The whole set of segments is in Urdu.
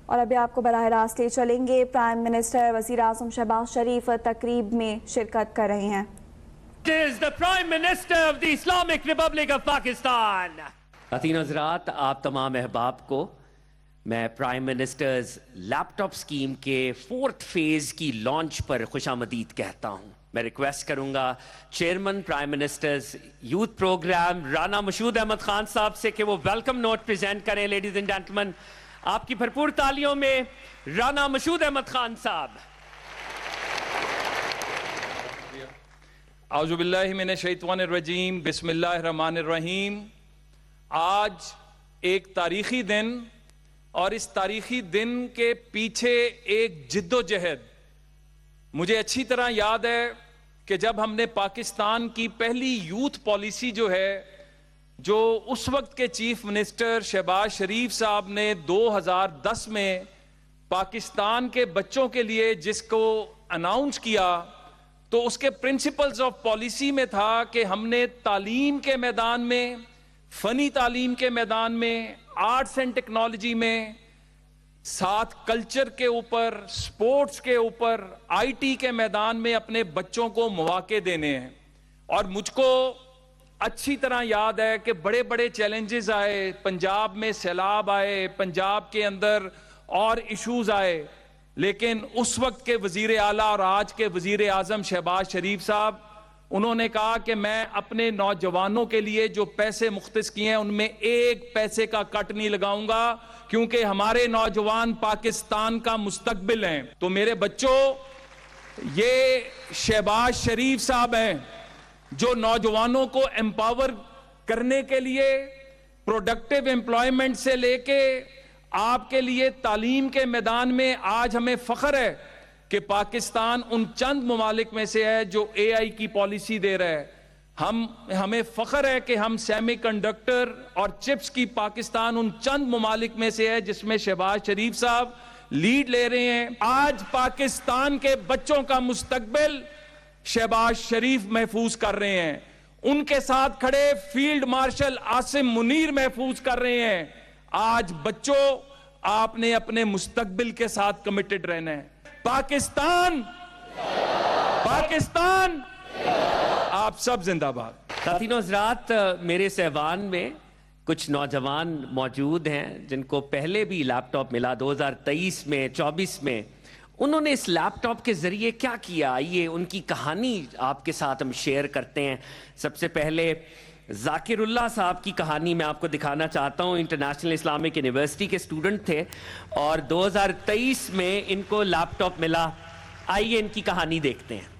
اور ابھی آپ کو براہ راست لے چلیں گے، پرائم منسٹر وزیر اعظم شہباز شریف تقریب میں شرکت کر رہے ہیں۔ is the Prime Minister of the Islamic Republic of Pakistan. خواتین حضرات، آپ تمام احباب کو میں پرائم منسٹرز لیپ ٹاپ اسکیم کے 4th فیز کی لانچ پر خوش آمدید کہتا ہوں۔ میں ریکویسٹ کروں گا chairman prime minister's youth programme Rana Mashhood Ahmad Khan صاحب سے کہ وہ ویلکم نوٹ پریزنٹ کریں۔ لیڈیز اینڈ جینٹلمین، آپ کی بھرپور تالیوں میں رانا مشہود احمد خان صاحب۔ اعوذ باللہ من الشیطان الرجیم، بسم اللہ الرحمن الرحیم۔ آج ایک تاریخی دن، اور اس تاریخی دن کے پیچھے ایک جد و جہد مجھے اچھی طرح یاد ہے کہ جب ہم نے پاکستان کی پہلی یوتھ پالیسی جو ہے، جو اس وقت کے چیف منسٹر شہباز شریف صاحب نے 2010 میں پاکستان کے بچوں کے لیے جس کو اناؤنس کیا، تو اس کے پرنسپلز آف پالیسی میں تھا کہ ہم نے تعلیم کے میدان میں، فنی تعلیم کے میدان میں، آرٹس اینڈ ٹیکنالوجی میں، ساتھ کلچر کے اوپر، سپورٹس کے اوپر، آئی ٹی کے میدان میں اپنے بچوں کو مواقع دینے ہیں۔ اور مجھ کو اچھی طرح یاد ہے کہ بڑے بڑے چیلنجز آئے، پنجاب میں سیلاب آئے، پنجاب کے اندر اور ایشوز آئے، لیکن اس وقت کے وزیر اعلیٰ اور آج کے وزیر اعظم شہباز شریف صاحب، انہوں نے کہا کہ میں اپنے نوجوانوں کے لیے جو پیسے مختص کیے ہیں ان میں ایک پیسے کا کٹ نہیں لگاؤں گا، کیونکہ ہمارے نوجوان پاکستان کا مستقبل ہیں۔ تو میرے بچوں، یہ شہباز شریف صاحب ہیں جو نوجوانوں کو امپاور کرنے کے لیے، پروڈکٹیو امپلائمنٹ سے لے کے آپ کے لیے تعلیم کے میدان میں آج ہمیں فخر ہے کہ پاکستان ان چند ممالک میں سے ہے جو اے آئی کی پالیسی دے رہا ہے۔ ہمیں فخر ہے کہ ہم سیمی کنڈکٹر اور چپس کی پاکستان ان چند ممالک میں سے ہے جس میں شہباز شریف صاحب لیڈ لے رہے ہیں۔ آج پاکستان کے بچوں کا مستقبل شہباز شریف محفوظ کر رہے ہیں، ان کے ساتھ کھڑے فیلڈ مارشل عاصم منیر محفوظ کر رہے ہیں۔ آج بچوں، آپ نے اپنے مستقبل کے ساتھ کمیٹڈ رہنا ہے۔ پاکستان آپ سب زندہ باد۔ خواتین و حضرات، میرے سیوان میں کچھ نوجوان موجود ہیں جن کو پہلے بھی لیپ ٹاپ ملا 2023 میں 24 میں۔ انہوں نے اس لیپ ٹاپ کے ذریعے کیا کیا، آئیے ان کی کہانی آپ کے ساتھ ہم شیئر کرتے ہیں۔ سب سے پہلے ذاکر اللہ صاحب کی کہانی میں آپ کو دکھانا چاہتا ہوں۔ انٹرنیشنل اسلامک یونیورسٹی کے اسٹوڈنٹ تھے اور 2023 میں ان کو لیپ ٹاپ ملا۔ آئیے ان کی کہانی دیکھتے ہیں۔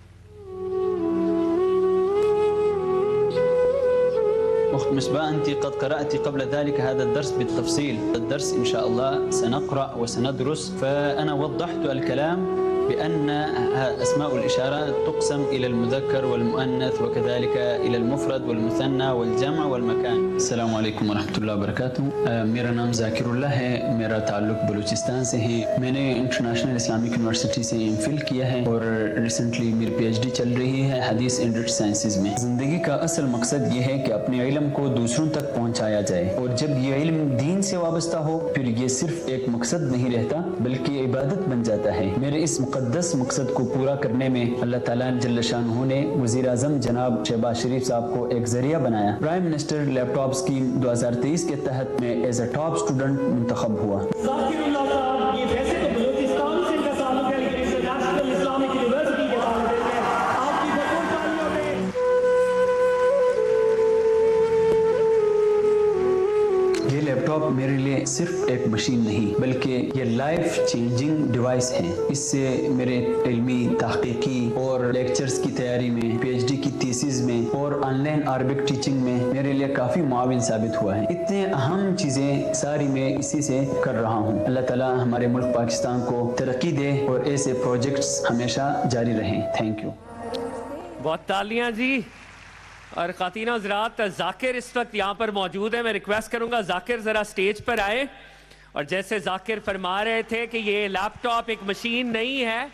أخت مصباح، أنت قد قرأت قبل ذلك هذا الدرس بالتفصيل. الدرس إن شاء الله سنقرأ وسندرس، فأنا وضحت الكلام بأن أسماء الإشارات تقسم إلى المذكر والمؤنث وكذلك إلى المفرد والمثنى والجمع والمكان۔ السلام علیکم ورحمۃ اللہ وبرکاتہ۔ میرا نام ذاکر اللہ ہے، میرا تعلق بلوچستان سے ہے۔ میں نے انٹرنیشنل اسلامک یونیورسٹی سے ایم فل کیا ہے اور ریسنٹلی میری پی ایچ ڈی چل رہی ہے حدیث اینڈ سائنسز میں۔ زندگی کا اصل مقصد یہ ہے کہ اپنے علم کو دوسروں تک پہنچایا جائے، اور جب یہ علم دین سے وابستہ ہو پھر یہ صرف ایک مقصد نہیں رہتا بلکہ عبادت بن جاتا ہے۔ میرے اس مقدس مقصد کو پورا کرنے میں اللہ تعالیٰ جل شانہ نے وزیر اعظم جناب شہباز شریف صاحب کو ایک ذریعہ بنایا۔ پرائم منسٹر لیپ ٹاپ اسکیم 2023 کے تحت میں ایز اے ٹاپ اسٹوڈنٹ منتخب ہوا۔ ذاکر اللہ صاحب، یہ ویسے تو بلوچستان سے ان کا تعلق ہے لیکن انٹرنیشنل اسلامک یونیورسٹی کے تعلق ہے۔ آپ کی بہت تالیوں میں۔ یہ لیپ ٹاپ میرے لیے صرف ایک مشین نہیں بلکہ یہ لائف چینجنگ ڈیوائس ہے۔ اس سے میرے علمی، تحقیقی اور لیکچرز کی تیاری میں، پی ایچ ڈی کی تھیسز میں اور آن لائن عربک ٹیچنگ میں میرے لیے کافی معاون ثابت ہوا ہے۔ اتنے اہم چیزیں ساری میں اسی سے کر رہا ہوں۔ اللہ تعالیٰ ہمارے ملک پاکستان کو ترقی دے اور ایسے پروجیکٹس ہمیشہ جاری رہیں۔ Thank you. بہت تالیاں جی۔ اور خواتین حضرات، ذاکر اس وقت یہاں پر موجود ہے۔ میں ریکویسٹ کروں گا ذاکر ذرا سٹیج پر آئے، اور جیسے ذاکر فرما رہے تھے کہ یہ لیپ ٹاپ ایک مشین نہیں ہے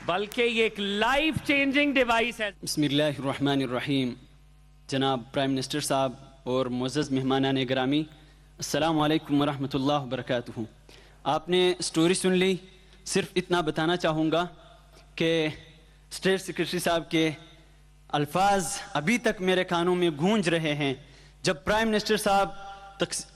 بلکہ یہ ایک لائف چینجنگ ڈیوائس ہے۔ بسم اللہ الرحمن الرحیم۔ جناب پرائم منسٹر صاحب اور معزز مہمانان گرامی، السلام علیکم ورحمۃ اللہ وبرکاتہ۔ آپ نے سٹوری سن لی. صرف اتنا بتانا چاہوں گا کہ اسٹیٹ سیکرٹری صاحب کے الفاظ ابھی تک میرے کانوں میں گونج رہے ہیں. جب پرائم منسٹر صاحب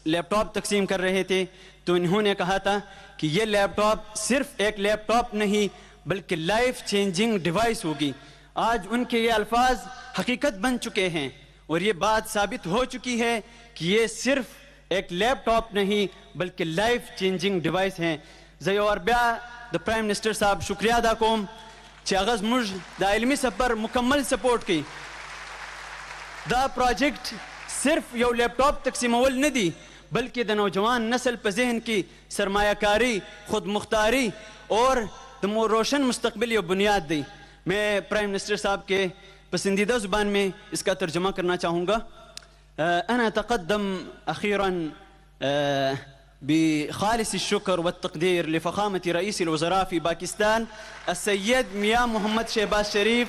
لیپ ٹاپ تقسیم کر رہے تھے تو انہوں نے کہا تھا کہ یہ لیپ ٹاپ صرف ایک لیپ ٹاپ نہیں بلکہ لائف چینجنگ ڈیوائس ہوگی. آج ان کے یہ الفاظ حقیقت بن چکے ہیں اور یہ بات ثابت ہو چکی ہے کہ یہ صرف ایک لیپ ٹاپ نہیں بلکہ لائف چینجنگ ڈیوائس ہیں. زیو اور بیا دا پرائم منسٹر صاحب شکریہ ادا کوم چاغز مج دا علمی سفر مکمل سپورٹ کی. دا پروجیکٹ صرف یو لیپ ٹاپ تقسیم اول نہ دی بلکہ دا نوجوان نسل پر ذہن کی سرمایہ کاری خود مختاری اور دا روشن مستقبل یا بنیاد دی. میں پرائم منسٹر صاحب کے پسندیدہ زبان میں اس کا ترجمہ کرنا چاہوں گا. انا اتقدم اخیرا بخالص الشكر والتقدير لفخامة رئيس الوزراء في باكستان السيد مياں محمد شہباز شریف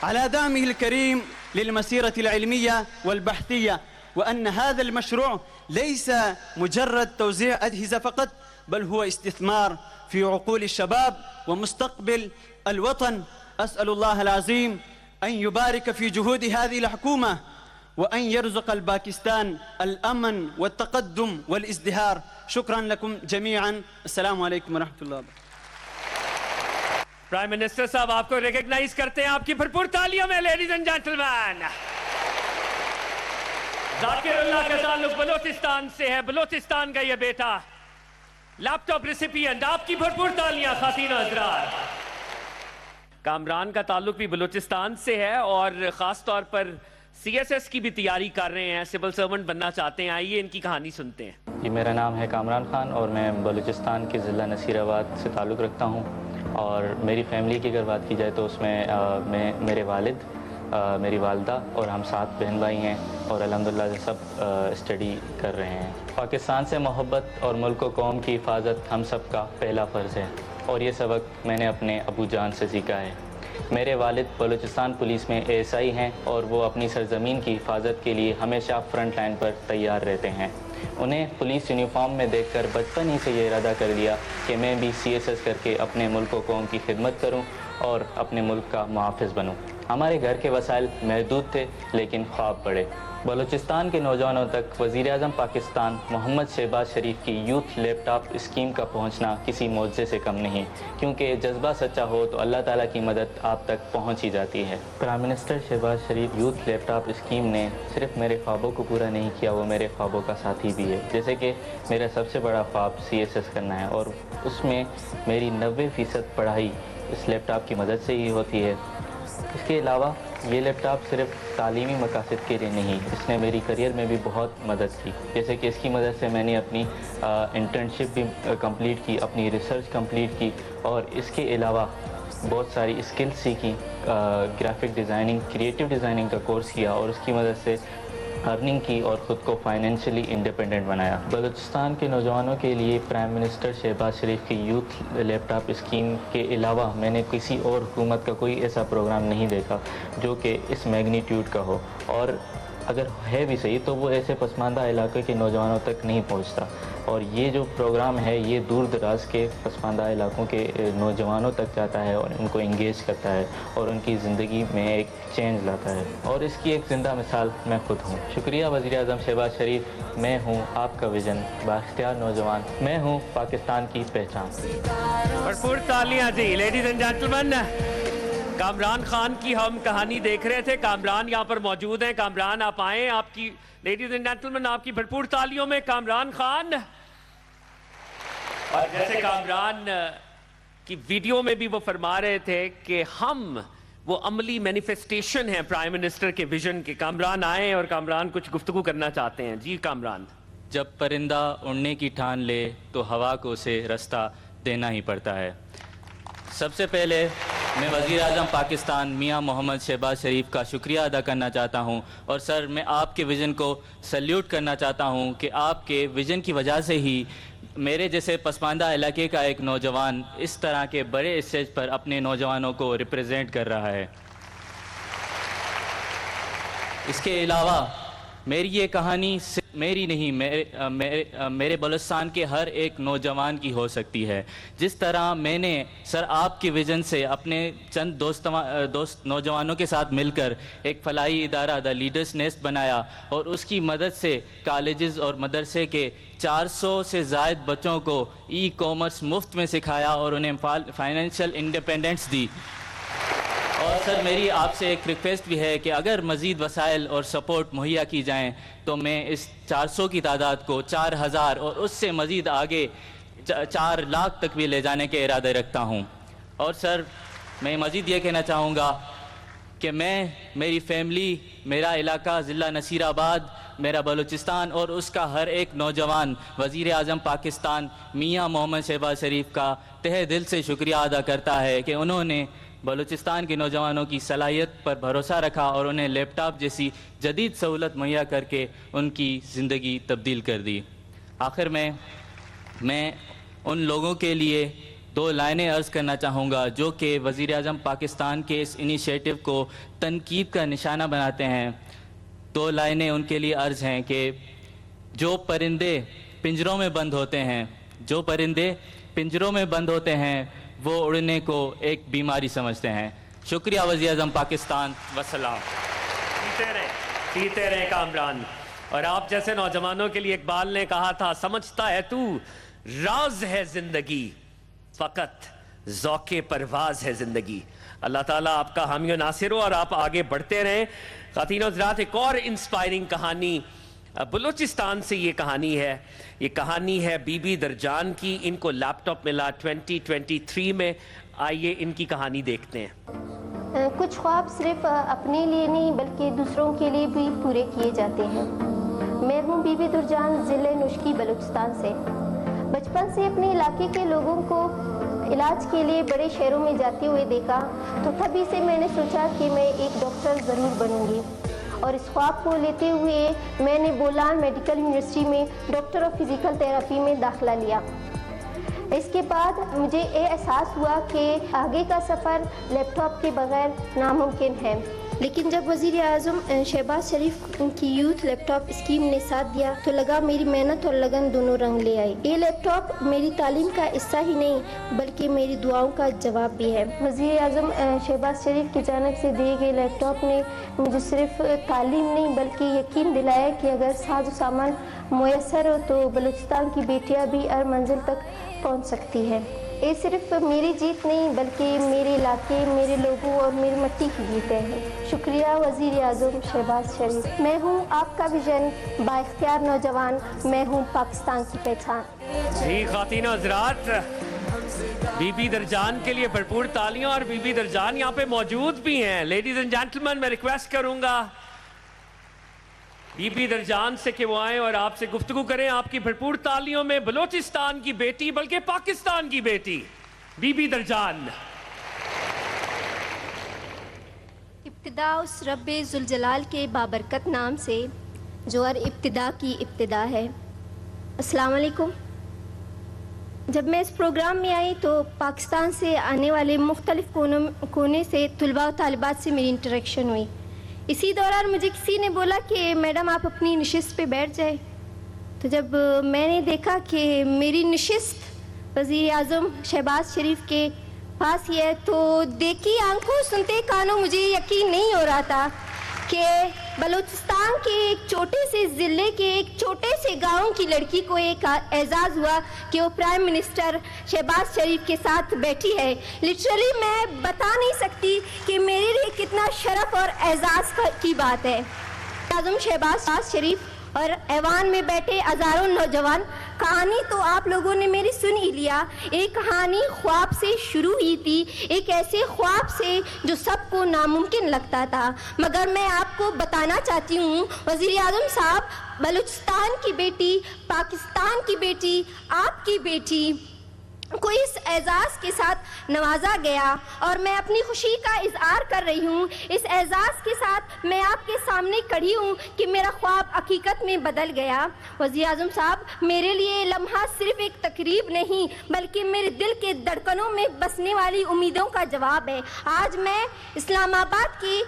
على دعمه الكريم للمسيرة العلمية والبحثية وأن هذا المشروع ليس مجرد توزيع أجهزة فقط بل هو استثمار في عقول الشباب ومستقبل الوطن. أسأل الله العظيم أن يبارك في جهود هذه الحكومة وأن يرزق الباكستان الأمن والتقدم والازدهار. شكرا لكم جميعا. السلام عليكم ورحمة الله وبركاته. پرائم منسٹر صاحب آپ کو ریکگنائز کرتے ہیں. آپ کی بھرپور تالیوں میں لیڈیز اینڈ جینٹلمین. ذاکر اللہ کا تعلق بلوچستان سے ہے. بلوچستان کا یہ بیٹا لیپ ٹاپ ریسیپینٹ. آپ کی بھرپور تالیاں خواتین و حضرات. کامران کا تعلق بھی بلوچستان سے ہے اور خاص طور پر سی ایس ایس کی بھی تیاری کر رہے ہیں, سول سرونٹ بننا چاہتے ہیں. آئیے ان کی کہانی سنتے ہیں. جی میرا نام ہے کامران خان اور میں بلوچستان کے ضلع نصیر آباد سے تعلق رکھتا ہوں. اور میری فیملی کی اگر بات کی جائے تو اس میں میرے والد, میری والدہ اور ہم 7 بہن بھائی ہیں اور الحمدللہ سے سب اسٹڈی کر رہے ہیں. پاکستان سے محبت اور ملک و قوم کی حفاظت ہم سب کا پہلا فرض ہے اور یہ سبق میں نے اپنے ابو جان سے سیکھا ہے. میرے والد بلوچستان پولیس میں ASI ہیں اور وہ اپنی سرزمین کی حفاظت کے لیے ہمیشہ فرنٹ لائن پر تیار رہتے ہیں. انہیں پولیس یونیفارم میں دیکھ کر بچپن ہی سے یہ ارادہ کر لیا کہ میں بھی CSS کر کے اپنے ملک و قوم کی خدمت کروں اور اپنے ملک کا محافظ بنوں. ہمارے گھر کے وسائل محدود تھے لیکن خواب بڑے. بلوچستان کے نوجوانوں تک وزیر اعظم پاکستان محمد شہباز شریف کی یوتھ لیپ ٹاپ اسکیم کا پہنچنا کسی معجزے سے کم نہیں, کیونکہ جذبہ سچا ہو تو اللہ تعالیٰ کی مدد آپ تک پہنچ ہی جاتی ہے. پرائم منسٹر شہباز شریف یوتھ لیپ ٹاپ اسکیم نے صرف میرے خوابوں کو پورا نہیں کیا, وہ میرے خوابوں کا ساتھی بھی ہے. جیسے کہ میرا سب سے بڑا خواب CSS کرنا ہے اور اس میں میری 90% پڑھائی اس لیپ ٹاپ کی مدد سے ہی ہوتی ہے. اس کے علاوہ یہ لیپ ٹاپ صرف تعلیمی مقاصد کے لیے نہیں, اس نے میری کریئر میں بھی بہت مدد کی. جیسے کہ اس کی مدد سے میں نے اپنی انٹرنشپ بھی کمپلیٹ کی, اپنی ریسرچ کمپلیٹ کی اور اس کے علاوہ بہت ساری اسکلز سیکھی. گرافک ڈیزائننگ, کریٹیو ڈیزائننگ کا کورس کیا اور اس کی مدد سے ارننگ کی اور خود کو فائنینشلی انڈیپینڈنٹ بنایا. بلوچستان کے نوجوانوں کے لیے پرائم منسٹر شہباز شریف کی یوتھ لیپ ٹاپ اسکیم کے علاوہ میں نے کسی اور حکومت کا کوئی ایسا پروگرام نہیں دیکھا جو کہ اس میگنیٹیوڈ کا ہو, اور اگر ہے بھی صحیح تو وہ ایسے پسماندہ علاقے کے نوجوانوں تک نہیں پہنچتا. اور یہ جو پروگرام ہے یہ دور دراز کے پسماندہ علاقوں کے نوجوانوں تک جاتا ہے اور ان کو انگیج کرتا ہے اور ان کی زندگی میں ایک چینج لاتا ہے, اور اس کی ایک زندہ مثال میں خود ہوں. شکریہ وزیر اعظم شہباز شریف. میں ہوں آپ کا ویژن, بااختیار نوجوان. میں ہوں پاکستان کی پہچان. بھرپور تالیاں جی. Ladies and gentlemen, Kamran Khan کی ہم کہانی دیکھ رہے تھے. کامران یہاں پر موجود ہیں. کامران آپ آئیں. آپ کی لیڈیز اینڈ جینٹلمین آپ کی بھرپور تالیوں میں کامران خان. اور جیسے کامران کی ویڈیو میں بھی وہ فرما رہے تھے کہ ہم وہ عملی مینیفیسٹیشن ہیں پرائم منسٹر کے ویژن کے. کامران آئیں اور کامران کچھ گفتگو کرنا چاہتے ہیں. جی کامران. جب پرندہ اڑنے کی ٹھان لے تو ہوا کو اسے رستہ دینا ہی پڑتا ہے. سب سے پہلے میں وزیر اعظم پاکستان میاں محمد شہباز شریف کا شکریہ ادا کرنا چاہتا ہوں. اور سر میں آپ کے ویژن کو سیلیوٹ کرنا چاہتا ہوں کہ آپ کے ویژن کی وجہ سے ہی میرے جیسے پسماندہ علاقے کا ایک نوجوان اس طرح کے بڑے اسٹیج پر اپنے نوجوانوں کو ریپرزینٹ کر رہا ہے. اس کے علاوہ میری یہ کہانی میری نہیں میرے بلوچستان کے ہر ایک نوجوان کی ہو سکتی ہے. جس طرح میں نے سر آپ کی ویژن سے اپنے چند دوست نوجوانوں کے ساتھ مل کر ایک فلاحی ادارہ دا لیڈرز نیسٹ بنایا اور اس کی مدد سے کالجز اور مدرسے کے 400 سے زائد بچوں کو ای کامرس مفت میں سکھایا اور انہیں فائنینشیل انڈیپینڈنس دی. اور سر میری آپ سے ایک ریکویسٹ بھی ہے کہ اگر مزید وسائل اور سپورٹ مہیا کی جائیں تو میں اس 400 کی تعداد کو 4000 اور اس سے مزید آگے 4 لاکھ تک بھی لے جانے کے ارادے رکھتا ہوں. اور سر میں مزید یہ کہنا چاہوں گا کہ میں، میری فیملی، میرا علاقہ ضلع نصیر آباد، میرا بلوچستان اور اس کا ہر ایک نوجوان وزیر اعظم پاکستان میاں محمد شہباز شریف کا تہہ دل سے شکریہ ادا کرتا ہے کہ انہوں نے بلوچستان کے نوجوانوں کی صلاحیت پر بھروسہ رکھا اور انہیں لیپ ٹاپ جیسی جدید سہولت مہیا کر کے ان کی زندگی تبدیل کر دی. آخر میں ان لوگوں کے لیے 2 لائنیں عرض کرنا چاہوں گا جو کہ وزیر اعظم پاکستان کے اس انیشیٹو کو تنقید کا نشانہ بناتے ہیں. 2 لائنیں ان کے لیے عرض ہیں کہ جو پرندے پنجروں میں بند ہوتے ہیں وہ اڑنے کو ایک بیماری سمجھتے ہیں. شکریہ وزیر اعظم پاکستان. وسلام. جیتے رہے کامران. اور آپ جیسے نوجوانوں کے لیے اقبال نے کہا تھا، سمجھتا ہے تو راز ہے زندگی، فقط ذوق پرواز ہے زندگی. اللہ تعالیٰ آپ کا حامی و ناصر ہو اور آپ آگے بڑھتے رہیں. خواتین و حضرات، ایک اور انسپائرنگ کہانی بلوچستان سے یہ کہانی ہے بی بی درجان کی. ان کو لیپ ٹاپ ملا 2023 میں. آئیے ان کی کہانی دیکھتے ہیں. کچھ خواب صرف اپنے لیے نہیں بلکہ دوسروں کے لیے بھی پورے کیے جاتے ہیں. میں ہوں بی بی درجان، ضلع نشکی، بلوچستان سے. بچپن سے اپنے علاقے کے لوگوں کو علاج کے لیے بڑے شہروں میں جاتے ہوئے دیکھا تو تبھی سے میں نے سوچا کہ میں ایک ڈاکٹر ضرور بنوں گی. اور اس خواب کو لیتے ہوئے میں نے بولان میڈیکل یونیورسٹی میں ڈاکٹر آف فزیکل تھراپی میں داخلہ لیا. اس کے بعد مجھے یہ احساس ہوا کہ آگے کا سفر لیپ ٹاپ کے بغیر ناممکن ہے. لیکن جب وزیر اعظم شہباز شریف کی یوتھ لیپ ٹاپ اسکیم نے ساتھ دیا تو لگا میری محنت اور لگن دونوں رنگ لے آئی. یہ لیپ ٹاپ میری تعلیم کا حصہ ہی نہیں بلکہ میری دعاؤں کا جواب بھی ہے. وزیر اعظم شہباز شریف کی جانب سے دیے گئے لیپ ٹاپ نے مجھے صرف تعلیم نہیں بلکہ یقین دلایا کہ اگر ساز و سامان میسر ہو تو بلوچستان کی بیٹیاں بھی ہر منزل تک پہنچ سکتی ہیں. یہ صرف میری جیت نہیں بلکہ میرے علاقے، میرے لوگوں اور میری مٹی کی جیت ہے. شکریہ وزیر اعظم شہباز شریف. میں ہوں آپ کا ویژن، با اختیار نوجوان، میں ہوں پاکستان کی پہچان. جی خواتین و حضرات، بی بی درجان کے لیے بھرپور تالیاں. اور بی بی درجان یہاں پہ موجود بھی ہیں. لیڈیز اینڈ جینٹلمین، میں ریکویسٹ کروں گا بی بی درجان سے کہ وہ آئیں اور آپ سے گفتگو کریں. آپ کی بھرپور تالیوں میں بلوچستان کی بیٹی بلکہ پاکستان کی بیٹی بی بی درجان. ابتدا اس رب ذوالجلال کے بابرکت نام سے جو ہر ابتدا کی ابتدا ہے. السلام علیکم. جب میں اس پروگرام میں آئی تو پاکستان سے آنے والے مختلف کونے سے طلباء و طالبات سے میری انٹریکشن ہوئی. اسی دوران مجھے کسی نے بولا کہ میڈم آپ اپنی نشست پہ بیٹھ جائے. تو جب میں نے دیکھا کہ میری نشست وزیر اعظم شہباز شریف کے پاس ہی ہے تو دیکھی آنکھوں سنتے کانوں مجھے یقین نہیں ہو رہا تھا کہ بلوچستان کے ایک چھوٹے سے ضلع کے ایک چھوٹے سے گاؤں کی لڑکی کو ایک اعزاز ہوا کہ وہ پرائم منسٹر شہباز شریف کے ساتھ بیٹھی ہے. لٹرلی میں بتا نہیں سکتی کہ میرے لیے کتنا شرف اور اعزاز کی بات ہے. اعظم شہباز شریف اور ایوان میں بیٹھے ہزاروں نوجوان. کہانی تو آپ لوگوں نے میری سن ہی لیا. ایک کہانی خواب سے شروع ہوئی تھی، ایک ایسے خواب سے جو سب کو ناممکن لگتا تھا. مگر میں آپ کو بتانا چاہتی ہوں وزیر اعظم صاحب، بلوچستان کی بیٹی، پاکستان کی بیٹی، آپ کی بیٹی کو اس اعزاز کے ساتھ نوازا گیا اور میں اپنی خوشی کا اظہار کر رہی ہوں. اس اعزاز کے ساتھ میں آپ کے سامنے کھڑی ہوں کہ میرا خواب حقیقت میں بدل گیا. وزیر اعظم صاحب، میرے لیے یہ لمحہ صرف ایک تقریب نہیں بلکہ میرے دل کے دھڑکنوں میں بسنے والی امیدوں کا جواب ہے. آج میں اسلام آباد کی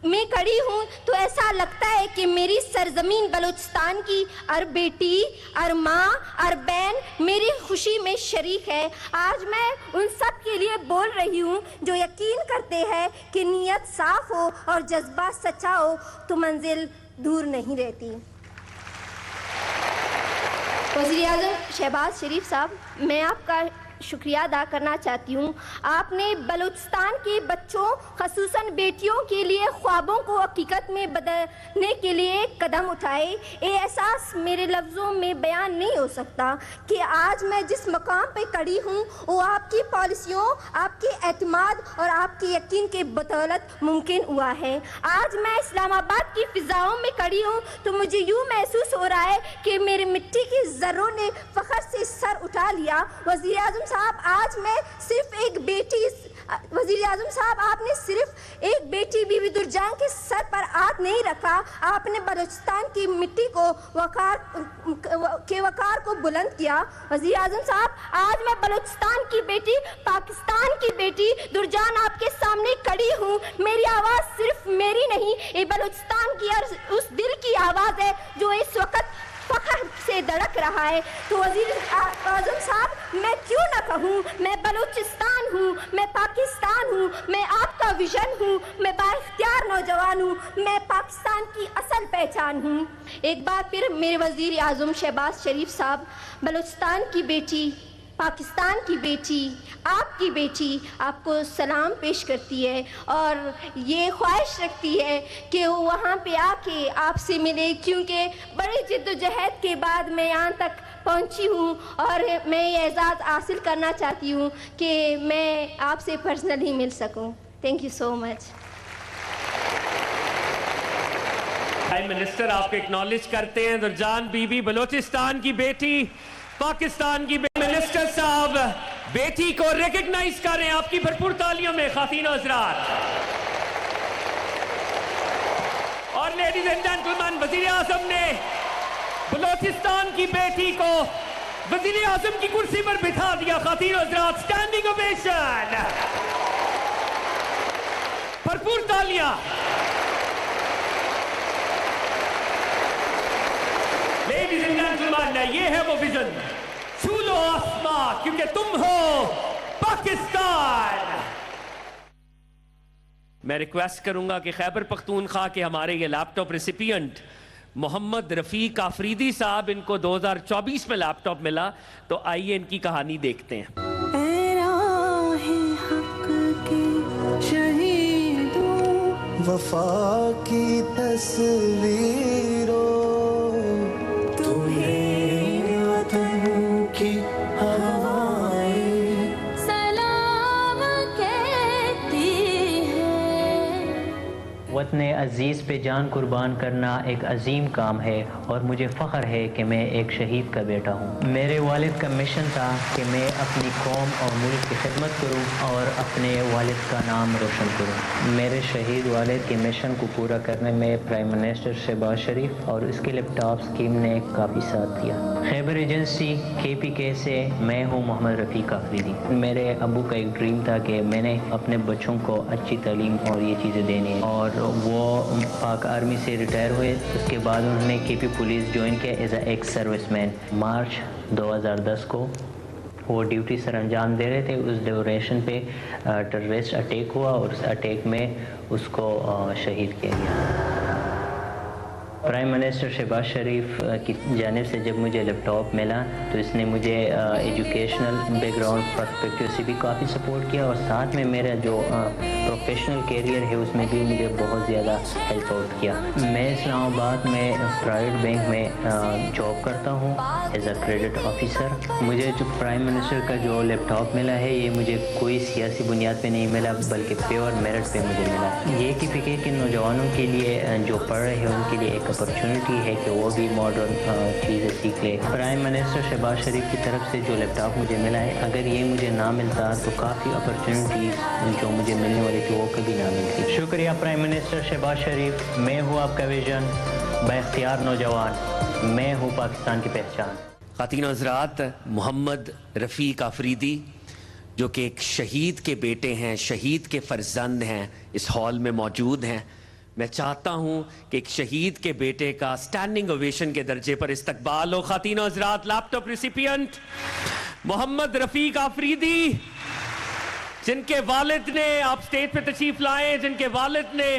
میں کھڑی ہوں تو ایسا لگتا ہے کہ میری سرزمین بلوچستان کی ہر بیٹی، ہر ماں، ہر بہن میری خوشی میں شریک ہے۔ آج میں ان سب کے لیے بول رہی ہوں جو یقین کرتے ہیں کہ نیت صاف ہو اور جذبہ سچا ہو تو منزل دور نہیں رہتی۔ وزیر اعظم شہباز شریف صاحب، میں آپ کا شکریہ ادا کرنا چاہتی ہوں۔ آپ نے بلوچستان کے بچوں خصوصاً بیٹیوں کے لیے خوابوں کو حقیقت میں بدلنے کے لیے قدم اٹھائے۔ یہ احساس میرے لفظوں میں بیان نہیں ہو سکتا کہ آج میں جس مقام پہ کھڑی ہوں وہ آپ کی پالیسیوں، آپ کے اعتماد اور آپ کے یقین کے بدولت ممکن ہوا ہے۔ آج میں اسلام آباد کی فضاؤں میں کھڑی ہوں تو مجھے یوں محسوس ہو رہا ہے کہ میرے مٹی کی ذروں نے فخر سے سر اٹھا لیا۔ وزیر اعظم صاحب، آج میں صرف ایک بیٹی، وزیر اعظم صاحب آپ نے صرف ایک بیٹی بی بی درجان کے سر پر ہاتھ نہیں رکھا، آپ نے بلوچستان کی مٹی کو وقار کو بلند کیا۔ وزیر اعظم صاحب، آج میں بلوچستان کی بیٹی، پاکستان کی بیٹی درجان آپ کے سامنے کھڑی ہوں۔ میری آواز صرف میری نہیں، یہ بلوچستان کی اس دل کی آواز ہے جو اس وقت فخر سے دھڑک رہا ہے۔ تو وزیر اعظم صاحب، میں کیوں نہ کہوں، میں بلوچستان ہوں، میں پاکستان ہوں، میں آپ کا ویژن ہوں، میں بااختیار نوجوان ہوں، میں پاکستان کی اصل پہچان ہوں۔ ایک بار پھر میرے وزیر اعظم شہباز شریف صاحب، بلوچستان کی بیٹی، پاکستان کی بیٹی، آپ کی بیٹی آپ کو سلام پیش کرتی ہے اور یہ خواہش رکھتی ہے کہ وہ وہاں پہ آ کے آپ سے ملے، کیونکہ بڑی جد و جہد کے بعد میں یہاں تک پہنچی ہوں اور میں یہ اعزاز حاصل کرنا چاہتی ہوں کہ میں آپ سے پرسنلی مل سکوں۔ Thank you so much. Prime minister آپ کو اکنالج کرتے ہیں۔ درجان بی بی بلوچستان کی بیٹی، پاکستان کی منسٹر صاحب بیٹی کو ریکگنائز کریں آپ کی بھرپور تالیوں میں خواتین و حضرات۔ اور لیڈیز اینڈ جینٹلمین، وزیر اعظم نے بلوچستان کی بیٹی کو وزیر اعظم کی کرسی پر بٹھا دیا۔ خواتین و حضرات، سٹینڈنگ اوویشن، بھرپور تالیاں۔ لیڈیز اینڈ جینٹلمین، یہ ہے وہ ویژن، چھو لو آسمان کیونکہ تم ہو پاکستان۔ میں ریکویسٹ کروں گا کہ خیبر پختونخوا کے ہمارے یہ لیپ ٹاپ ریسیپینٹ محمد رفیق آفریدی صاحب، ان کو 2024 میں لیپ ٹاپ ملا، تو آئیے ان کی کہانی دیکھتے ہیں۔ اے راہ حق کی شہیدوں، وفا کی تصویروں، تمہیں وطن کی ہوائیں سلام کہتی ہیں۔ وطن عزیز پہ جان قربان کرنا ایک عظیم کام ہے اور مجھے فخر ہے کہ میں ایک شہید کا بیٹا ہوں۔ میرے والد کا مشن تھا کہ میں اپنی قوم اور ملک کی خدمت کروں اور اپنے والد کا نام روشن کروں۔ میرے شہید والد کے مشن کو پورا کرنے میں پرائم منسٹر شہباز شریف اور اس کے لیپ ٹاپ اسکیم نے کافی ساتھ دیا۔ خیبر ایجنسی KPK سے میں ہوں محمد رفیق آفریدی۔ میرے ابو کا ایک ڈریم تھا کہ میں نے اپنے بچوں کو اچھی تعلیم اور یہ چیزیں دینی ہیں، اور وہ پاک آرمی سے ریٹائر ہوئے۔ اس کے بعد انہوں نے KP پولیس جوائن کیا ایز اے ایکس سروس مین۔ مارچ 2010 کو وہ ڈیوٹی سر انجام دے رہے تھے، اس ڈیوریشن پہ ٹیررسٹ اٹیک ہوا اور اس اٹیک میں اس کو شہید کیا گیا۔ پرائم منسٹر شہباز شریف کی جانب سے جب مجھے لیپ ٹاپ ملا تو اس نے مجھے ایجوکیشنل بیک گراؤنڈ پرسپیکٹیو سے بھی کافی سپورٹ کیا، اور ساتھ میں میرا جو پروفیشنل کیریئر ہے اس میں بھی مجھے بہت زیادہ ہیلپ آؤٹ کیا۔ میں اسلام آباد میں پرائیویٹ بینک میں جاب کرتا ہوں ایز اے کریڈٹ آفیسر۔ مجھے جو پرائم منسٹر کا جو لیپ ٹاپ ملا ہے یہ مجھے کوئی سیاسی بنیاد پہ نہیں ملا بلکہ پیور میرٹ پہ مجھے ملا۔ یہ KPK کے نوجوانوں کے لیے جو پڑھ رہے ہیں ان کے لیے ایک اپرچونٹی ہے کہ وہ بھی ماڈرن چیزیں سیکھ لے۔ پرائم منسٹر شہباز شریف کی طرف سے جو لیپ ٹاپ مجھے ملا ہے، اگر یہ مجھے نہ ملتا تو کافی اپرچونٹیز جو مجھے ملنے والی تھی وہ کبھی نہ ملتی۔ شکریہ پرائم منسٹر شہباز شریف، میں ہوں آپ کا ویژن، بااختیار نوجوان، میں ہوں پاکستان کی پہچان۔ خواتین و حضرات، محمد رفیق آفریدی جو کہ ایک شہید کے بیٹے ہیں، شہید کے فرزند ہیں، اس ہال میں موجود ہیں۔ میں چاہتا ہوں کہ ایک شہید کے بیٹے کا سٹینڈنگ اویشن کے درجے پر استقبال ہو. خواتین و حضرات, لیپ ٹاپ ریسیپینٹ محمد رفیق آفریدی, جن کے والد نے, آپ سٹیج پہ تشریف لائیں, جن کے والد نے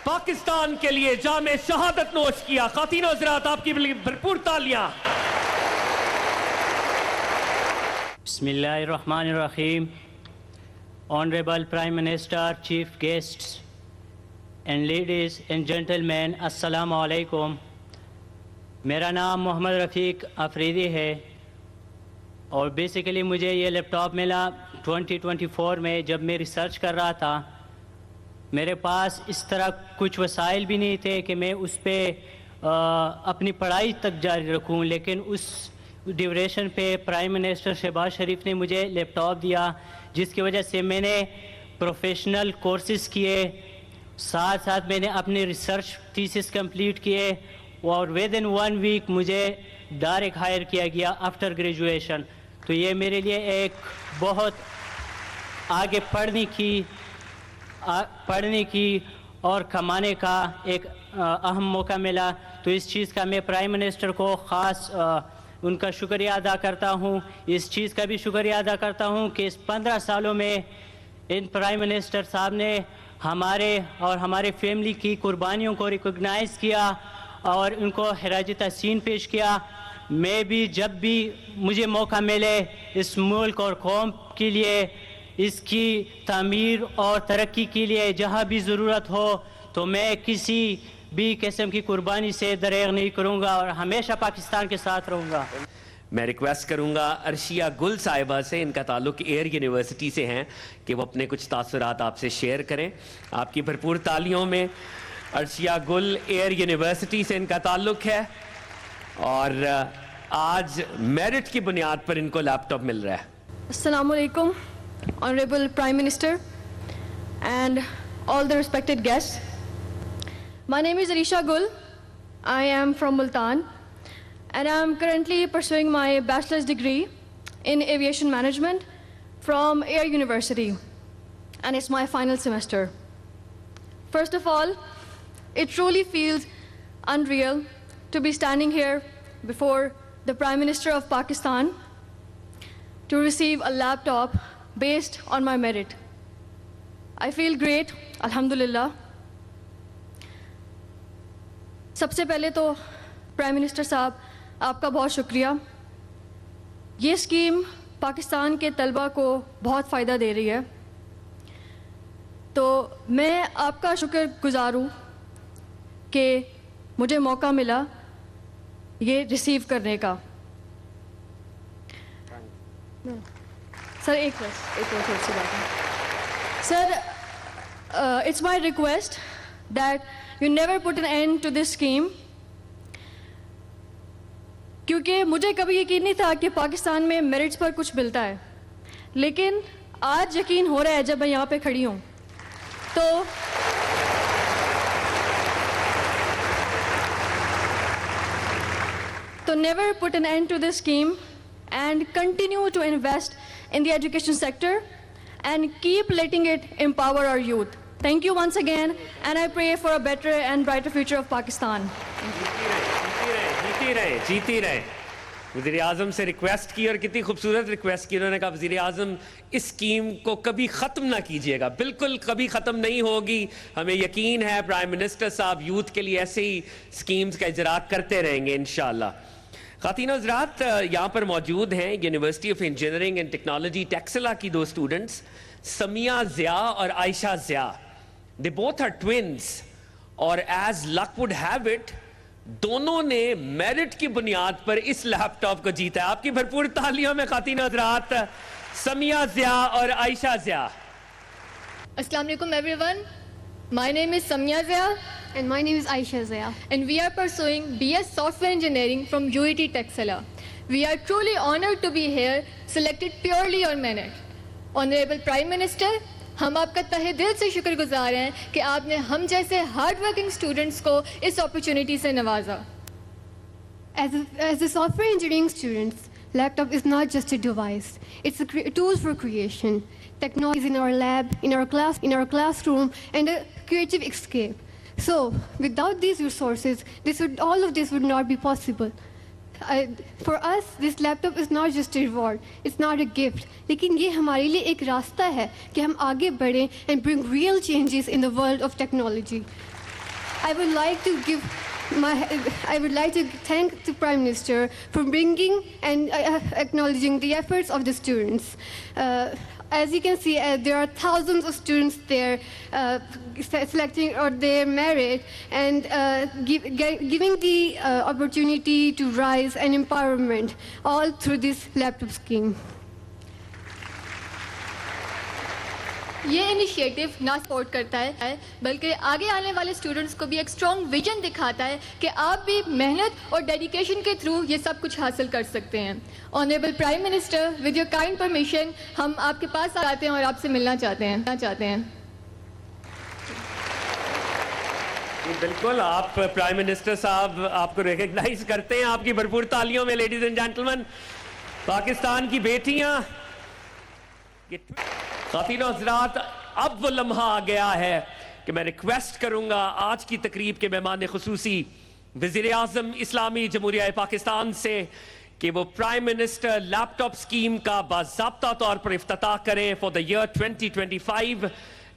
پاکستان کے لیے جام شہادت نوش کیا. خواتین و حضرات, آپ کی بھرپور تالیاں. بسم اللہ الرحمن الرحیم. Honorable Prime Minister, Chief Guests, and ladies and gentlemen, السلام علیکم. میرا نام محمد رفیق آفریدی ہے اور بیسیکلی مجھے یہ لیپ ٹاپ ملا 2024 میں جب میں ریسرچ کر رہا تھا. میرے پاس اس طرح کچھ وسائل بھی نہیں تھے کہ میں اس پہ اپنی پڑھائی تک جاری رکھوں, لیکن اس ڈیوریشن پہ پرائم منسٹر شہباز شریف نے مجھے لیپ ٹاپ دیا, جس کی وجہ سے میں نے پروفیشنل کورسز کیے, ساتھ ساتھ میں نے اپنے ریسرچ تھیسس کمپلیٹ کیے اور ود ان 1 ویک مجھے ڈائریکٹ ہائر کیا گیا آفٹر گریجویشن. تو یہ میرے لیے ایک بہت آگے پڑھنے کی اور کمانے کا ایک اہم موقع ملا. تو اس چیز کا میں پرائم منسٹر کو خاص ان کا شکریہ ادا کرتا ہوں. اس چیز کا بھی شکریہ ادا کرتا ہوں کہ اس 15 سالوں میں ان پرائم منسٹر صاحب نے ہمارے اور ہمارے فیملی کی قربانیوں کو ریکگنائز کیا اور ان کو خراج تحسین پیش کیا. میں بھی جب بھی مجھے موقع ملے اس ملک اور قوم کے لیے, اس کی تعمیر اور ترقی کے لیے جہاں بھی ضرورت ہو, تو میں کسی بھی قسم کی قربانی سے دریغ نہیں کروں گا اور ہمیشہ پاکستان کے ساتھ رہوں گا. میں ریکویسٹ کروں گا عرشیہ گل صاحبہ سے, ان کا تعلق ایئر یونیورسٹی سے ہیں, کہ وہ اپنے کچھ تاثرات آپ سے شیئر کریں. آپ کی بھرپور تالیوں میں. عرشیہ گل, ایئر یونیورسٹی سے ان کا تعلق ہے اور آج میرٹ کی بنیاد پر ان کو لیپ ٹاپ مل رہا ہے. السلام علیکم, Honorable Prime Minister and all the respected guests. My name is Arisha Gul. I am from Multan and I am currently pursuing my bachelor's degree in aviation management from Air University, and it's my final semester. First of all, it truly feels unreal to be standing here before the Prime Minister of Pakistan to receive a laptop based on my merit. I feel great, alhamdulillah. سب سے پہلے تو پرائم منسٹر صاحب آپ کا بہت شکریہ. یہ اسکیم پاکستان کے طلبہ کو بہت فائدہ دے رہی ہے, تو میں آپ کا شکر گزار ہوں کہ مجھے موقع ملا یہ ریسیو کرنے کا. سر ایک سی بات ہے sir, it's my request that you never put an end to this scheme, کیونکہ مجھے کبھی یقین نہیں تھا کہ پاکستان میں میرٹس پر کچھ ملتا ہے, لیکن آج یقین ہو رہا ہے جب میں یہاں پہ کھڑی ہوں. تو never put an end to this scheme and continue to invest in the education sector and keep letting it empower our youth. Thank you once again, and I pray for a better and brighter future of Pakistan. جیتی رہے. وزیر اعظم سے ریکویسٹ کی اور کتنی خوبصورت ریکویسٹ کی. انہوں نے کہا وزیر اعظم اس اسکیم کو کبھی ختم نہ کیجیے گا. بالکل کبھی ختم نہیں ہوگی. ہمیں یقین ہے پرائم منسٹر صاحب یوتھ کے لیے ایسے ہی اسکیمز کا اجرا کرتے رہیں گے انشاءاللہ. خواتین و حضرات, یہاں پر موجود ہیں university of engineering and technology Taxila کی 2 اسٹوڈنٹس, سمیہ ضیاء اور عائشہ Zia. They both are twins, اور as luck would have it, دونوں نے میرٹ کی بنیاد پر اس لیپ ٹاپ کو جیتا ہے. آپ کی بھرپور تالیوں میں خواتین حضرات, سمیہ ضیاء اور عائشہ ضیاء. السلام علیکم everyone. My name is Samya Zia And my name is Aisha Zia. and we are pursuing BS Software Engineering from UET Texela. We are truly honored to be here, selected purely on merit. Honorable Prime Minister, ہم آپ کا تہہ دل سے شکر گزار ہیں کہ آپ نے ہم جیسے ہارڈ ورکنگ اسٹوڈنٹس کو اس اپرچونٹی سے نوازا. As a software engineering students, laptop is not just a device. It's a tool for creation. Technology is in our lab, in our classroom, and a creative escape. So, without these resources, all of this would not be possible. For us, this laptop is not just a reward, it's not a gift. لیکن یہ ہمارے لیے ایک راستہ ہے کہ ہم آگے بڑھیں and bring real changes in the world of technology. I would like to thank the Prime Minister for bringing and acknowledging the efforts of the students. As you can see, there are thousands of students there selecting or their merit and giving the opportunity to rise and empowerment all through this laptop scheme. یہ انیشیٹو نہ سپورٹ کرتا ہے بلکہ آگے آنے والے اسٹوڈنٹس کو بھی ایک اسٹرانگ ویژن دکھاتا ہے کہ آپ بھی محنت اور ڈیڈیکیشن کے تھرو یہ سب کچھ حاصل کر سکتے ہیں. Honourable prime minister, with your kind permission ہم آپ کے پاس آتے ہیں اور آپ سے ملنا چاہتے ہیں. بالکل, آپ پرائم منسٹر صاحب آپ کو ریکگنائز کرتے ہیں آپ کی بھرپور تالیوں میں. لیڈیز اینڈ جینٹلمین, پاکستان کی بیٹیاں, خواتین و حضرات, اب وہ لمحہ آ گیا ہے کہ میں ریکویسٹ کروں گا آج کی تقریب کے مہمان خصوصی وزیر اعظم اسلامی جمہوریہ پاکستان سے کہ وہ پرائم منسٹر لیپ ٹاپ اسکیم کا باضابطہ طور پر افتتاح کریں for the year 2025.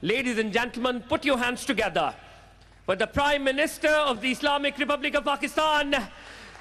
Ladies and gentlemen, put your hands together for the prime minister of the Islamic Republic of Pakistan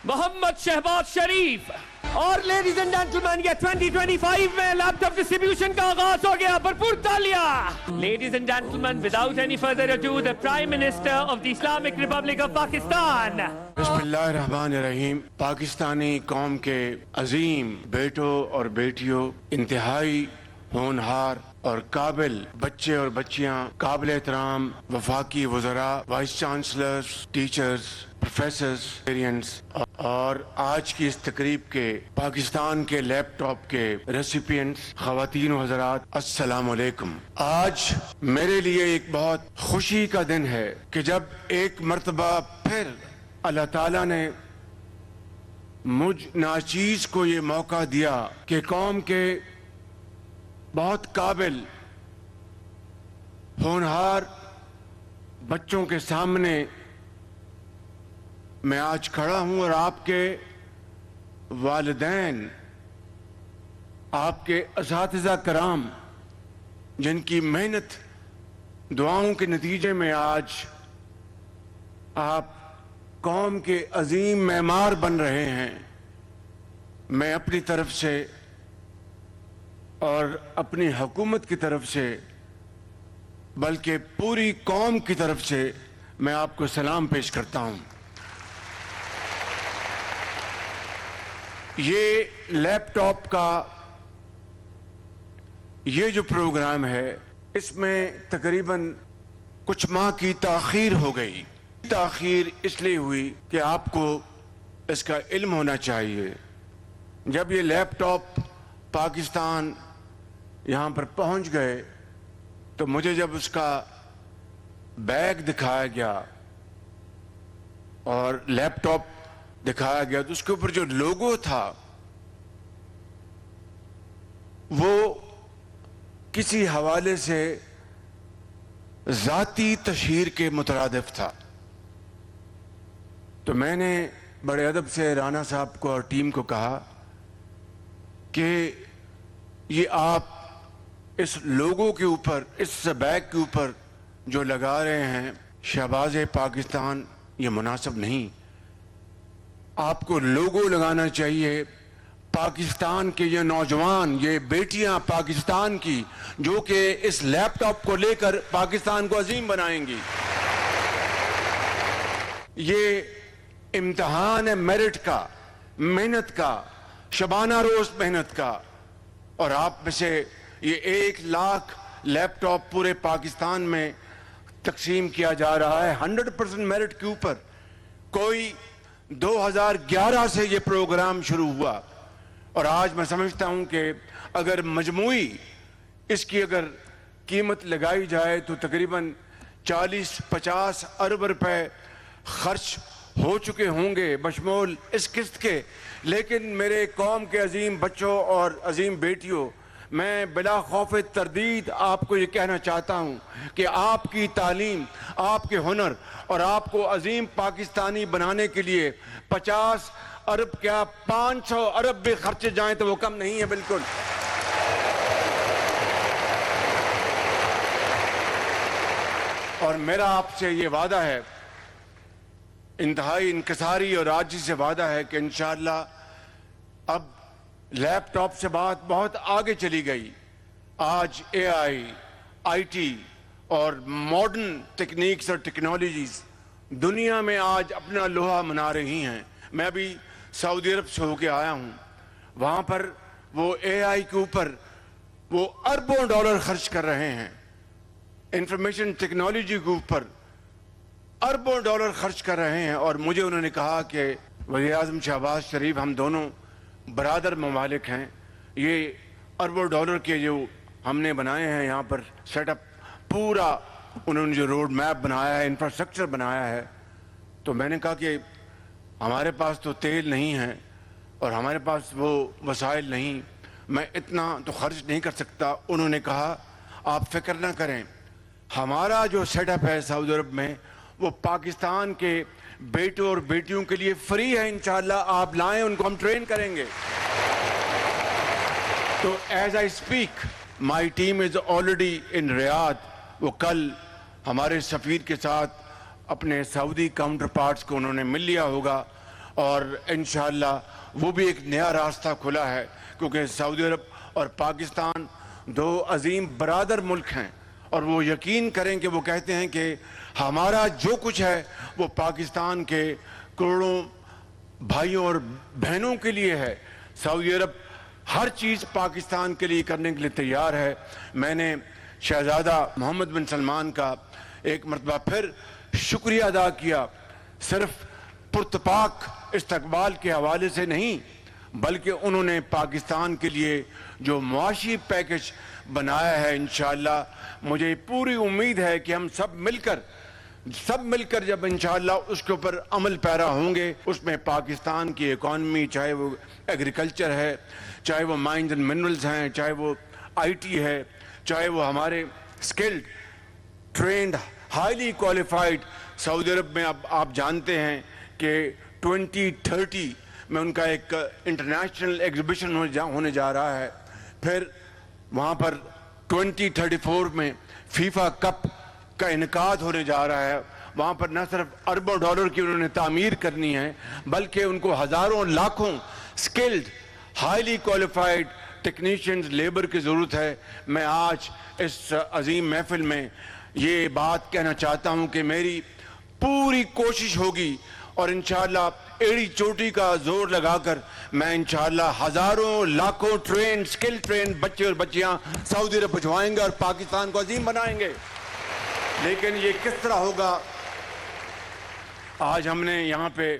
Muhammad Shehbaz Sharif. اور لیڈیز اینڈ جینٹلمین, یہ 2025 میں لیپ ٹاپ ڈسٹریبیوشن کا آغاز ہو گیا. بھرپور تالیاں. Ladies and gentlemen, without any further ado, the Prime Minister of the Islamic Republic of Pakistan. بسم اللہ الرحمن الرحیم. پاکستانی قوم کے عظیم بیٹوں اور بیٹیوں, انتہائی ہونہار اور قابل بچے اور بچیاں, قابل احترام وفاقی وزراء, vice chancellors, teachers, professors, parents, اور آج کی اس تقریب کے پاکستان کے لیپ ٹاپ کے ریسیپینٹس, خواتین و حضرات, السلام علیکم. آج میرے لیے ایک بہت خوشی کا دن ہے کہ جب ایک مرتبہ پھر اللہ تعالیٰ نے مجھ ناچیز کو یہ موقع دیا کہ قوم کے بہت قابل ہونہار بچوں کے سامنے میں آج کھڑا ہوں اور آپ کے والدین, آپ کے اساتذہ کرام, جن کی محنت دعاؤں کے نتیجے میں آج آپ قوم کے عظیم معمار بن رہے ہیں, میں اپنی طرف سے اور اپنی حکومت کی طرف سے بلکہ پوری قوم کی طرف سے میں آپ کو سلام پیش کرتا ہوں. یہ لیپ ٹاپ کا یہ جو پروگرام ہے, اس میں تقریباً کچھ ماہ کی تاخیر ہو گئی. تاخیر اس لیے ہوئی کہ آپ کو اس کا علم ہونا چاہیے. جب یہ لیپ ٹاپ پاکستان یہاں پر پہنچ گئے تو مجھے جب اس کا بیگ دکھایا گیا اور لیپ ٹاپ دکھایا گیا تو اس کے اوپر جو لوگو تھا وہ کسی حوالے سے ذاتی تشہیر کے مترادف تھا. تو میں نے بڑے ادب سے رانا صاحب کو اور ٹیم کو کہا کہ یہ آپ اس لوگو کے اوپر, اس بیگ کے اوپر جو لگا رہے ہیں شہباز پاکستان, یہ مناسب نہیں. آپ کو لوگو لگانا چاہیے پاکستان کے یہ نوجوان, یہ بیٹیاں پاکستان کی, جو کہ اس لیپ ٹاپ کو لے کر پاکستان کو عظیم بنائیں گی. یہ امتحان ہے میرٹ کا, محنت کا, شبانہ روز محنت کا, اور آپ میں سے یہ 1 لاکھ لیپ ٹاپ پورے پاکستان میں تقسیم کیا جا رہا ہے 100% میرٹ کے اوپر. کوئی 2011 سے یہ پروگرام شروع ہوا اور آج میں سمجھتا ہوں کہ اگر مجموعی اس کی اگر قیمت لگائی جائے تو تقریباً 40-50 ارب روپے خرچ ہو چکے ہوں گے بشمول اس قسط کے. لیکن میرے قوم کے عظیم بچوں اور عظیم بیٹیوں, میں بلا خوف تردید آپ کو یہ کہنا چاہتا ہوں کہ آپ کی تعلیم، آپ کے ہنر اور آپ کو عظیم پاکستانی بنانے کے لیے 50 ارب کیا 500 ارب بھی خرچے جائیں تو وہ کم نہیں ہے بالکل. اور میرا آپ سے یہ وعدہ ہے، انتہائی انکساری اور عاجزی سے وعدہ ہے کہ انشاءاللہ اب لیپ ٹاپ سے بات بہت آگے چلی گئی. آج آئی ٹی اور ماڈرن ٹیکنیکس اور ٹیکنالوجیز دنیا میں آج اپنا لوہا منا رہی ہیں. میں ابھی سعودی عرب سے ہو کے آیا ہوں. وہاں پر وہ AI کے اوپر وہ اربوں ڈالر خرچ کر رہے ہیں. انفارمیشن ٹیکنالوجی کے اوپر اربوں ڈالر خرچ کر رہے ہیں. اور مجھے انہوں نے کہا کہ وزیر اعظم شہباز شریف ہم دونوں برادر ممالک ہیں. یہ اربوں ڈالر کے جو ہم نے بنائے ہیں یہاں پر سیٹ اپ پورا، انہوں نے جو روڈ میپ بنایا ہے، انفراسٹرکچر بنایا ہے. تو میں نے کہا کہ ہمارے پاس تو تیل نہیں ہے اور ہمارے پاس وہ وسائل نہیں، میں اتنا تو خرچ نہیں کر سکتا. انہوں نے کہا آپ فکر نہ کریں، ہمارا جو سیٹ اپ ہے سعودی عرب میں وہ پاکستان کے بیٹوں اور بیٹیوں کے لیے فری ہے. انشاءاللہ آپ لائیں، ان کو ہم ٹرین کریں گے. تو as I speak my team is already in Riyadh. وہ کل ہمارے سفیر کے ساتھ اپنے سعودی کاؤنٹر پارٹس کو انہوں نے مل لیا ہوگا اور انشاءاللہ وہ بھی ایک نیا راستہ کھلا ہے، کیونکہ سعودی عرب اور پاکستان دو عظیم برادر ملک ہیں اور وہ یقین کریں کہ وہ کہتے ہیں کہ ہمارا جو کچھ ہے وہ پاکستان کے کروڑوں بھائیوں اور بہنوں کے لیے ہے. سعودی عرب ہر چیز پاکستان کے لیے کرنے کے لیے تیار ہے. میں نے شہزادہ محمد بن سلمان کا ایک مرتبہ پھر شکریہ ادا کیا، صرف پرتپاک استقبال کے حوالے سے نہیں بلکہ انہوں نے پاکستان کے لیے جو معاشی پیکج بنایا ہے. انشاءاللہ مجھے پوری امید ہے کہ ہم سب مل کر جب انشاءاللہ اس کے اوپر عمل پیرا ہوں گے، اس میں پاکستان کی اکانومی، چاہے وہ ایگریکلچر ہے، چاہے وہ مائنز اینڈ منرلز ہیں، چاہے وہ IT ہے، چاہے وہ ہمارے اسکلڈ ٹرینڈ ہائیلی کوالیفائڈ. سعودی عرب میں اب آپ جانتے ہیں کہ 2030 میں ان کا ایک انٹرنیشنل ایگزیبیشن ہونے جا رہا ہے. پھر وہاں پر 2034 میں فیفا کپ کا انعقاد ہونے جا رہا ہے. وہاں پر نہ صرف اربوں ڈالر کی انہوں نے تعمیر کرنی ہے بلکہ ان کو ہزاروں لاکھوں skilled highly qualified technicians labour کی ضرورت ہے. میں آج اس عظیم محفل میں یہ بات کہنا چاہتا ہوں کہ میری پوری کوشش ہوگی اور انشاءاللہ ایڑی چوٹی کا زور لگا کر میں انشاءاللہ ہزاروں لاکھوں اسکل ٹرین بچے اور بچیاں سعودی عرب بھجوائیں گے اور پاکستان کو عظیم بنائیں گے. لیکن یہ کس طرح ہوگا؟ آج ہم نے یہاں پہ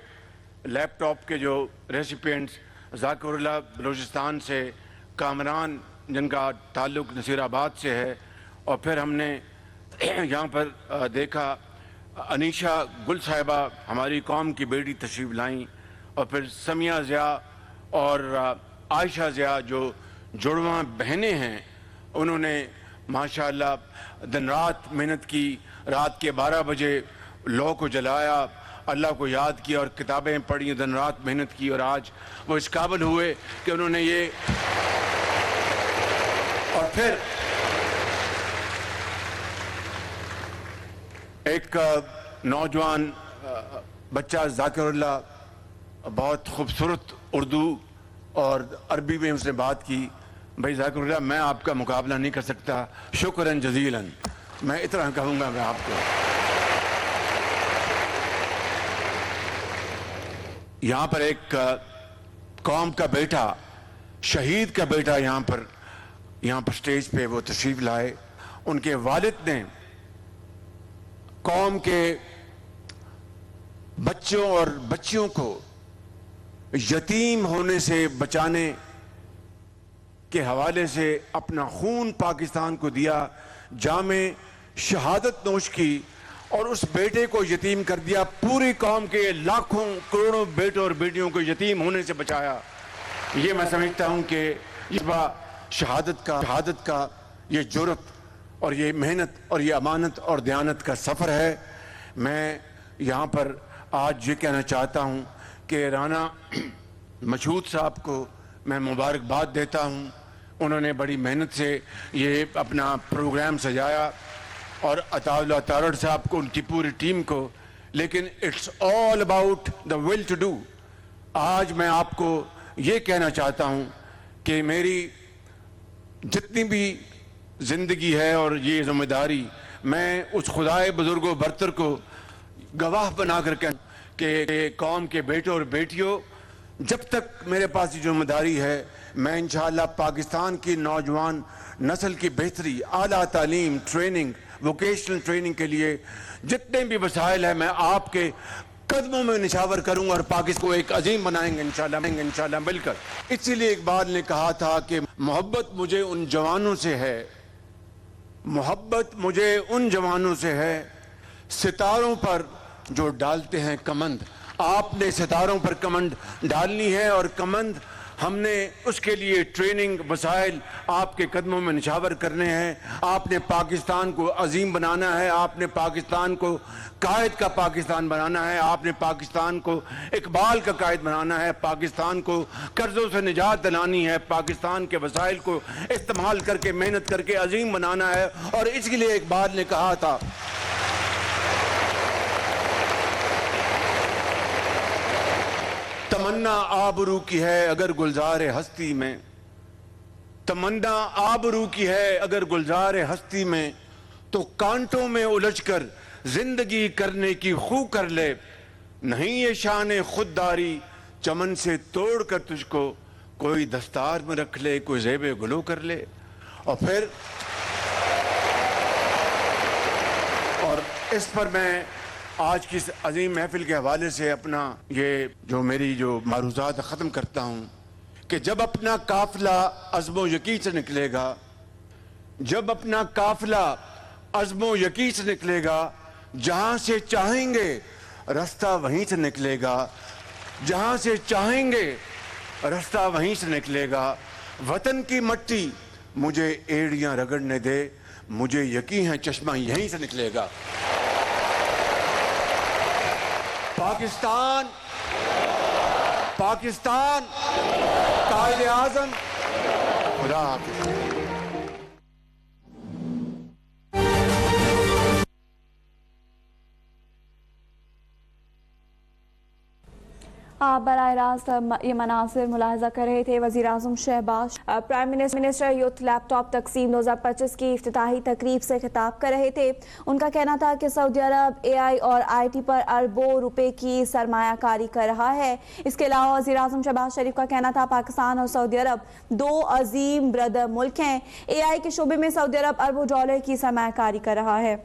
لیپ ٹاپ کے جو ریسیپینٹس ذاکر اللہ بلوچستان سے، کامران جن کا تعلق نصیر آباد سے ہے، اور پھر ہم نے یہاں پر دیکھا انیشا گل صاحبہ ہماری قوم کی بیٹی تشریف لائیں، اور پھر سمیہ ضیاء اور عائشہ ضیاء جو جڑواں بہنیں ہیں، انہوں نے ماشاءاللہ دن رات محنت کی. رات کے 12 بجے لو کو جلایا، اللہ کو یاد کیا اور کتابیں پڑھی، دن رات محنت کی، اور آج وہ اس قابل ہوئے کہ انہوں نے یہ. اور پھر ایک نوجوان بچہ ذاکر اللہ، بہت خوبصورت اردو اور عربی میں اس نے بات کی. بھائی ذاکر اللہ، میں آپ کا مقابلہ نہیں کر سکتا، شکراً جزیلاً، میں اتنا کہوں گا میں آپ کو. یہاں پر ایک قوم کا بیٹا، شہید کا بیٹا یہاں پر سٹیج پہ وہ تشریف لائے. ان کے والد نے قوم کے بچوں اور بچیوں کو یتیم ہونے سے بچانے کے حوالے سے اپنا خون پاکستان کو دیا، جام شہادت نوش کی اور اس بیٹے کو یتیم کر دیا. پوری قوم کے لاکھوں کروڑوں بیٹوں اور بیٹیوں کو یتیم ہونے سے بچایا. یہ میں سمجھتا ہوں کہ شہادت کا یہ جرأت اور یہ محنت اور یہ امانت اور دیانت کا سفر ہے. میں یہاں پر آج یہ کہنا چاہتا ہوں کہ رانا مشہود صاحب کو میں مبارکباد دیتا ہوں. انہوں نے بڑی محنت سے یہ اپنا پروگرام سجایا اور عطا اللہ تارڑ صاحب کو, ان کی پوری ٹیم کو. لیکن it's all about the will to do. آج میں آپ کو یہ کہنا چاہتا ہوں کہ میری جتنی بھی زندگی ہے اور یہ ذمہ داری, میں اس خدائے بزرگ و برتر کو گواہ بنا کر کہ قوم کے بیٹوں اور بیٹیوں, جب تک میرے پاس یہ ذمہ داری ہے, میں انشاءاللہ پاکستان کی نوجوان نسل کی بہتری, اعلیٰ تعلیم, ٹریننگ, ووکیشنل ٹریننگ کے لیے جتنے بھی وسائل ہیں میں آپ کے قدموں میں نشاور کروں گا اور پاکستان کو ایک عظیم بنائیں گے انشاءاللہ مل کر. اسی لیے اقبال نے کہا تھا کہ محبت مجھے ان جوانوں سے ہے, محبت مجھے ان جوانوں سے ہے ستاروں پر جو ڈالتے ہیں کمند. آپ نے ستاروں پر کمند ڈالنی ہے اور کمند ہم نے اس کے لیے ٹریننگ وسائل آپ کے قدموں میں نشاور کرنے ہیں. آپ نے پاکستان کو عظیم بنانا ہے, آپ نے پاکستان کو قائد کا پاکستان بنانا ہے, آپ نے پاکستان کو اقبال کا قائد بنانا ہے, پاکستان کو قرضوں سے نجات دلانی ہے, پاکستان کے وسائل کو استعمال کر کے محنت کر کے عظیم بنانا ہے. اور اس کے لیے اقبال نے کہا تھا تمنا آبرو کی ہے اگر گلزار ہستی میں, تمنا آبرو کی ہے اگر گلزار ہستی میں, تو کانٹوں میں الجھ کر زندگی کرنے کی خو کر لے. نہیں یہ شان خودداری چمن سے توڑ کر تجھ کو کوئی دستار میں رکھ لے, کوئی زیب گلو کر لے. اور اس پر میں آج کی اس عظیم محفل کے حوالے سے اپنا یہ جو میری جو معروضات ختم کرتا ہوں کہ جب اپنا قافلہ عزم و یقین سے نکلے گا, جب اپنا قافلہ عزم و یقین سے نکلے گا, جہاں سے چاہیں گے رستہ وہیں سے نکلے گا, جہاں سے چاہیں گے رستہ وہیں سے نکلے گا. وطن کی مٹی مجھے ایڑیاں رگڑنے دے, مجھے یقین ہے چشمہ یہیں سے نکلے گا. پاکستان قائد اعظم. خدا حافظ. آپ براہ راست یہ مناظر ملاحظہ کر رہے تھے. وزیر اعظم شہباز پرائم منسٹر یوتھ لیپ ٹاپ تقسیم 2025 کی افتتاحی تقریب سے خطاب کر رہے تھے. ان کا کہنا تھا کہ سعودی عرب AI اور IT پر اربوں روپے کی سرمایہ کاری کر رہا ہے. اس کے علاوہ وزیر اعظم شہباز شریف کا کہنا تھا پاکستان اور سعودی عرب دو عظیم بردر ملک ہیں. AI کے شعبے میں سعودی عرب اربوں ڈالر کی سرمایہ کاری کر رہا ہے.